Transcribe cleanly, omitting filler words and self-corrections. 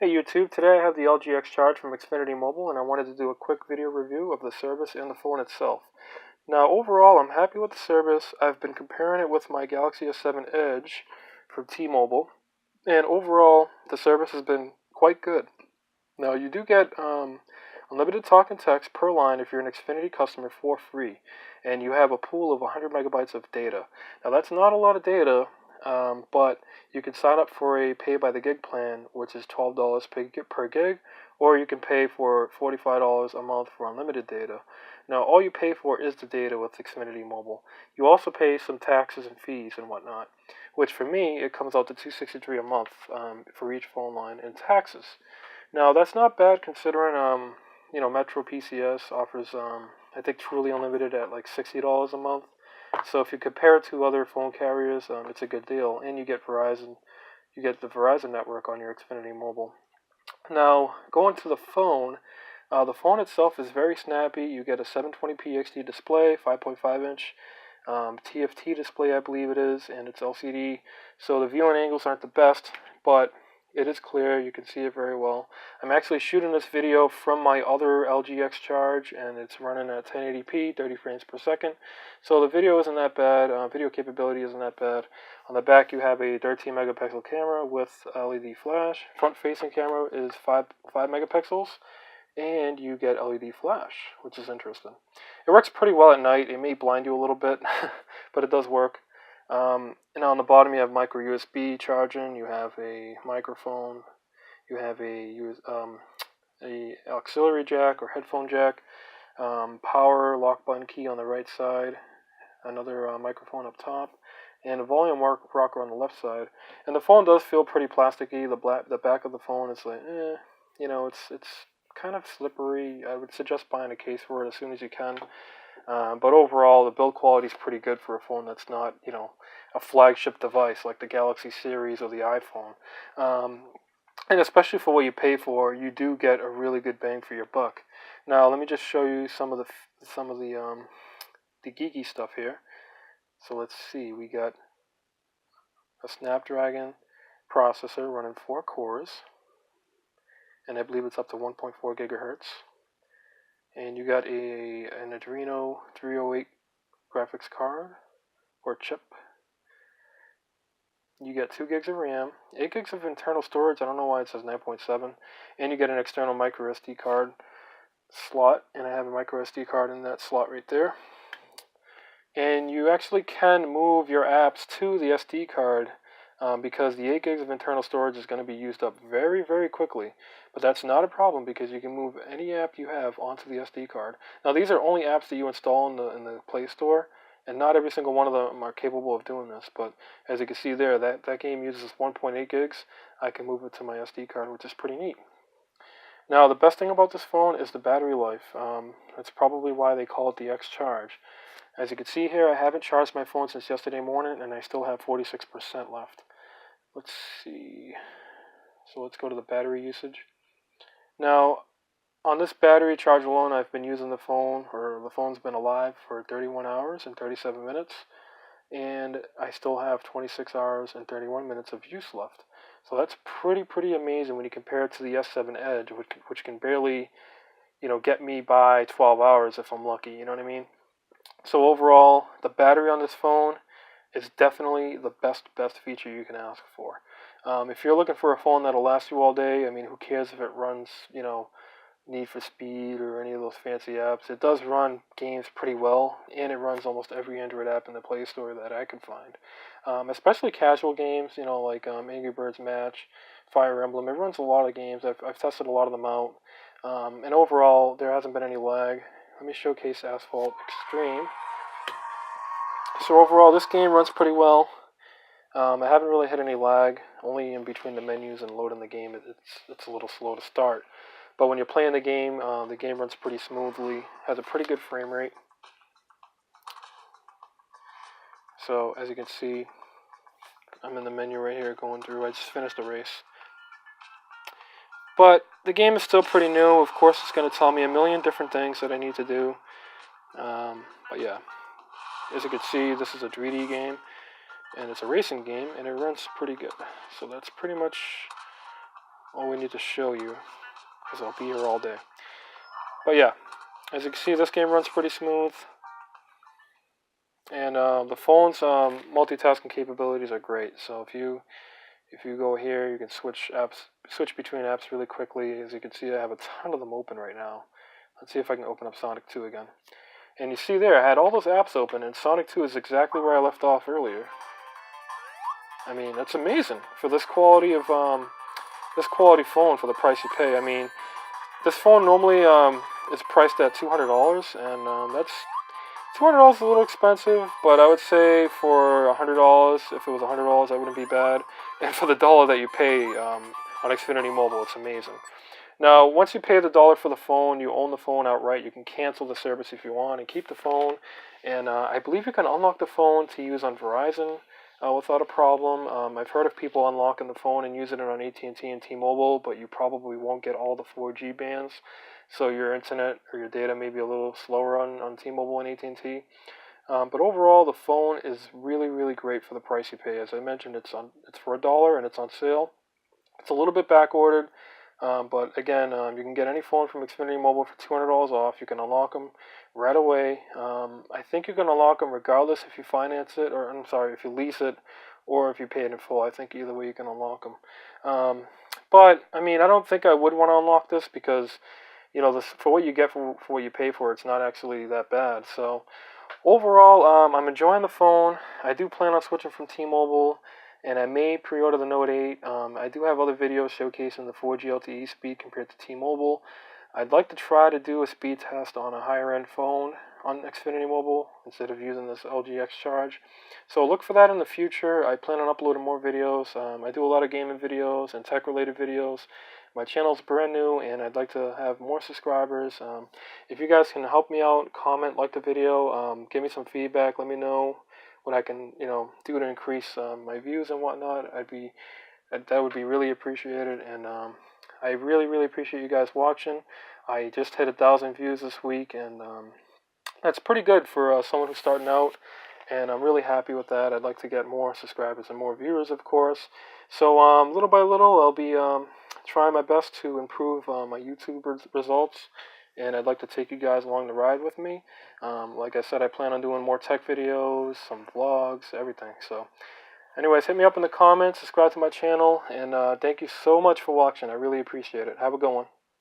Hey YouTube, today I have the LG X Charge from Xfinity Mobile and I wanted to do a quick video review of the service and the phone itself. Now overall I'm happy with the service. I've been comparing it with my Galaxy S7 Edge from T-Mobile and overall the service has been quite good. Now you do get unlimited talk and text per line if you're an Xfinity customer for free and you have a pool of 100 megabytes of data. Now that's not a lot of data, but you can sign up for a pay by the gig plan, which is $12 per gig, or you can pay for $45 a month for unlimited data. Now, all you pay for is the data with Xfinity Mobile. You also pay some taxes and fees and whatnot, which for me, it comes out to $263 a month for each phone line in taxes. Now, that's not bad considering, Metro PCS offers, I think, truly unlimited at like $60 a month. So if you compare it to other phone carriers, it's a good deal, and you get the Verizon Network on your Xfinity Mobile. Now, going to the phone itself is very snappy. You get a 720p XD display, 5.5 inch TFT display, I believe it is, and it's LCD. So the viewing angles aren't the best, but it is clear. You can see it very well. I'm actually shooting this video from my other LG X Charge, and it's running at 1080p, 30 frames per second. So the video isn't that bad. Video capability isn't that bad. On the back, you have a 13 megapixel camera with LED flash. Front-facing camera is 5 megapixels, and you get LED flash, which is interesting. It works pretty well at night. It may blind you a little bit, but it does work. And on the bottom you have micro USB charging, you have a microphone, you have a auxiliary jack or headphone jack, power lock button key on the right side, another microphone up top, and a volume rocker on the left side. And the phone does feel pretty plasticky. The back of the phone is like, it's kind of slippery. I would suggest buying a case for it as soon as you can. But overall, the build quality is pretty good for a phone that's not, a flagship device like the Galaxy series or the iPhone. And especially for what you pay for, you do get a really good bang for your buck. Now, let me just show you some of the geeky stuff here. So let's see. We got a Snapdragon processor running 4 cores, and I believe it's up to 1.4 gigahertz. And you got an Adreno 308 graphics card or chip. You get 2 gigs of RAM, 8 gigs of internal storage. I don't know why it says 9.7. And you get an external microSD card slot, and I have a microSD card in that slot right there. And you actually can move your apps to the SD card because the 8 gigs of internal storage is going to be used up very, very quickly. But that's not a problem because you can move any app you have onto the SD card. Now, these are only apps that you install in the Play Store, and not every single one of them are capable of doing this. But as you can see there, that game uses 1.8 gigs. I can move it to my SD card, which is pretty neat. Now, the best thing about this phone is the battery life. That's probably why they call it the X Charge. As you can see here, I haven't charged my phone since yesterday morning, and I still have 46% left. Let's see. So let's go to the battery usage. Now, on this battery charge alone, I've been using the phone's been alive for 31 hours and 37 minutes, and I still have 26 hours and 31 minutes of use left. So that's pretty amazing when you compare it to the S7 Edge, which can barely, get me by 12 hours if I'm lucky, you know what I mean? So overall, the battery on this phone is definitely the best feature you can ask for. If you're looking for a phone that'll last you all day, I mean, who cares if it runs, Need for Speed or any of those fancy apps. It does run games pretty well, and it runs almost every Android app in the Play Store that I can find. Especially casual games, like Angry Birds Match, Fire Emblem. It runs a lot of games. I've tested a lot of them out. And overall, there hasn't been any lag. Let me showcase Asphalt Extreme. So overall, this game runs pretty well. I haven't really had any lag, only in between the menus and loading the game. It's a little slow to start. But when you're playing the game runs pretty smoothly, has a pretty good frame rate. So as you can see, I'm in the menu right here going through. I just finished a race. But the game is still pretty new. Of course, it's going to tell me a million different things that I need to do. But yeah, as you can see, this is a 3D game, and it's a racing game, and it runs pretty good. So that's pretty much all we need to show you, because I'll be here all day. But yeah, as you can see, this game runs pretty smooth, and the phone's multitasking capabilities are great. So if you go here, you can switch between apps really quickly. As you can see, I have a ton of them open right now. Let's see if I can open up Sonic 2 again. And you see there, I had all those apps open, and Sonic 2 is exactly where I left off earlier. I mean, that's amazing for this quality of phone for the price you pay. I mean, this phone normally is priced at $200, and that's $200 is a little expensive, but I would say for $100, if it was $100, that wouldn't be bad. And for the dollar that you pay on Xfinity Mobile, it's amazing. Now, once you pay the dollar for the phone, you own the phone outright. You can cancel the service if you want and keep the phone. And I believe you can unlock the phone to use on Verizon without a problem. I've heard of people unlocking the phone and using it on AT&T and T-Mobile, but you probably won't get all the 4G bands. So your internet or your data may be a little slower on T-Mobile and AT&T. But overall, the phone is really, really great for the price you pay. As I mentioned, it's for $1 and it's on sale. It's a little bit back ordered. But again, you can get any phone from Xfinity Mobile for $200 off. You can unlock them right away. I think you can unlock them regardless if you finance it, or I'm sorry, if you lease it, or if you pay it in full. I think either way you can unlock them. But I mean, I don't think I would want to unlock this because, you know, this for what you get for what you pay for, it's not actually that bad. So overall, I'm enjoying the phone. I do plan on switching from T-Mobile, and I may pre-order the Note 8. I do have other videos showcasing the 4G LTE speed compared to T-Mobile. I'd like to try to do a speed test on a higher-end phone on Xfinity Mobile instead of using this LG X Charge. So look for that in the future. I plan on uploading more videos. I do a lot of gaming videos and tech-related videos. My channel's brand new, and I'd like to have more subscribers. If you guys can help me out, comment, like the video, give me some feedback, let me know what I can, do to increase my views and whatnot. That would be really appreciated, and I really, really appreciate you guys watching. I just hit 1,000 views this week, and that's pretty good for someone who's starting out, and I'm really happy with that. I'd like to get more subscribers and more viewers, of course. So little by little, I'll be trying my best to improve my YouTube results, and I'd like to take you guys along the ride with me. Like I said, I plan on doing more tech videos, some vlogs, everything. So anyways, hit me up in the comments, subscribe to my channel, and thank you so much for watching. I really appreciate it. Have a good one.